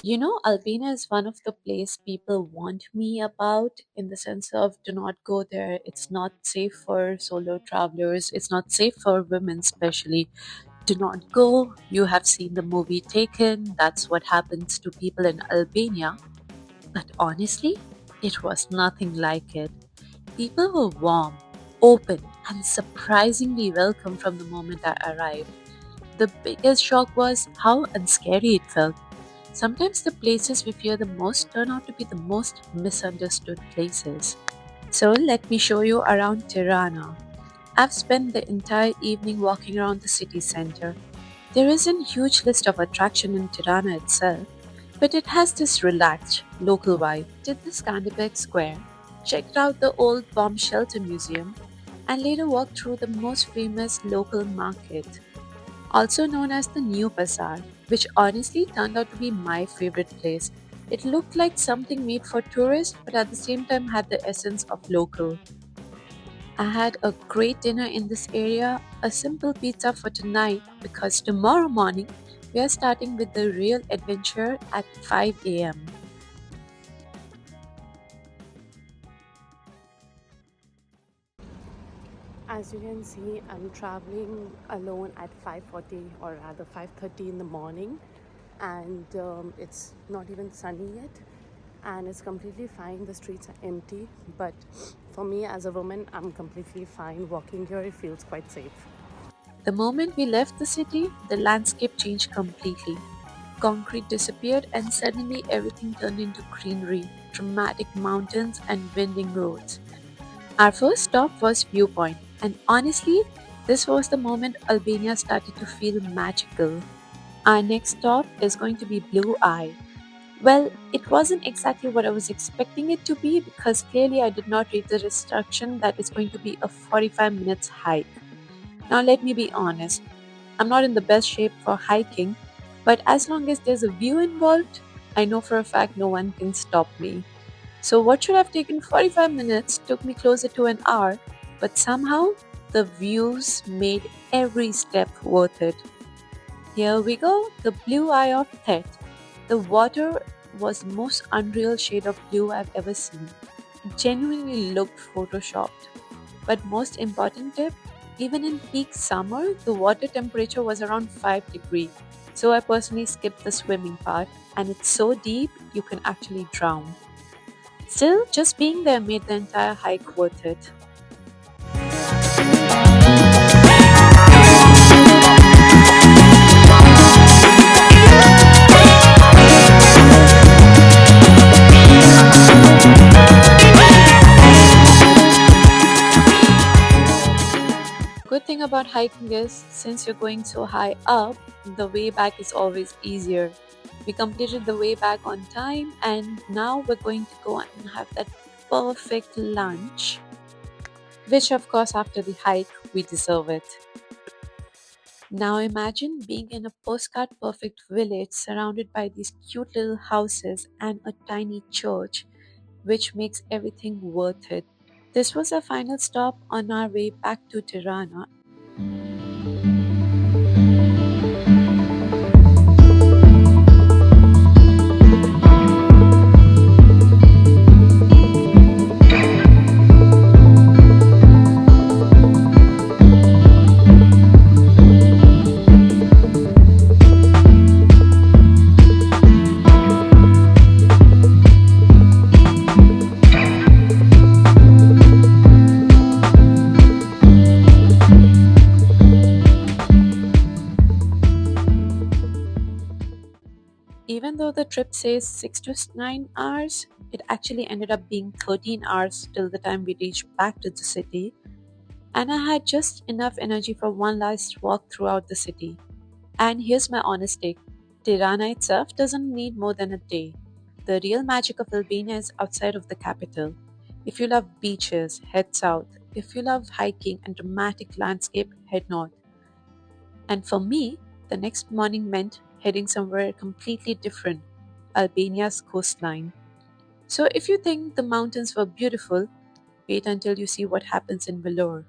Albania is one of the place people warned me about in the sense of do not go there. It's not safe for solo travelers. It's not safe for women, especially. Do not go. You have seen the movie Taken. That's what happens to people in Albania. But honestly, it was nothing like it. People were warm, open, and surprisingly welcome from the moment I arrived. The biggest shock was how unscary it felt. Sometimes the places we fear the most turn out to be the most misunderstood places. So let me show you around Tirana. I've spent the entire evening walking around the city center. There isn't a huge list of attraction in Tirana itself, but it has this relaxed, local vibe. Did the Skanderbeg Square, checked out the old bomb shelter museum, and later walked through the most famous local market, also known as the New Bazaar, which honestly turned out to be my favorite place. It looked like something made for tourists, but at the same time had the essence of local. I had a great dinner in this area, a simple pizza for tonight, because tomorrow morning we are starting with the real adventure at 5 a.m. As you can see, I'm traveling alone at 5:40 or rather 5:30 in the morning, and it's not even sunny yet, and it's completely fine. The streets are empty, but for me as a woman, I'm completely fine walking here. It feels quite safe. The moment we left the city, the landscape changed completely. Concrete disappeared, and suddenly everything turned into greenery, dramatic mountains, and winding roads. Our first stop was Viewpoint, and honestly, this was the moment Albania started to feel magical. Our next stop is going to be Blue Eye. Well, it wasn't exactly what I was expecting it to be because clearly I did not read the instruction that it's going to be a 45 minutes hike. Now, let me be honest, I'm not in the best shape for hiking, but as long as there's a view involved, I know for a fact no one can stop me. So, what should have taken 45 minutes took me closer to an hour, but somehow the views made every step worth it. Here we go, the blue eye of Theth. The water was the most unreal shade of blue I've ever seen. It genuinely looked photoshopped. But most important tip, even in peak summer, the water temperature was around 5 degrees. So I personally skipped the swimming part, and it's so deep you can actually drown. Still, just being there made the entire hike worth it. Good thing about hiking is since you're going so high up, the way back is always easier. We completed the way back on time, and now we're going to go and have that perfect lunch, which, of course, after the hike, we deserve it. Now imagine being in a postcard perfect village surrounded by these cute little houses and a tiny church, which makes everything worth it. This was our final stop on our way back to Tirana. Even though the trip says 6 to 9 hours, it actually ended up being 13 hours till the time we reached back to the city, and I had just enough energy for one last walk throughout the city. And here's my honest take, Tirana itself doesn't need more than a day. The real magic of Albania is outside of the capital. If you love beaches, head south. If you love hiking and dramatic landscape, head north. And for me, the next morning meant heading somewhere completely different, Albania's coastline. So if you think the mountains were beautiful, wait until you see what happens in Vlorë.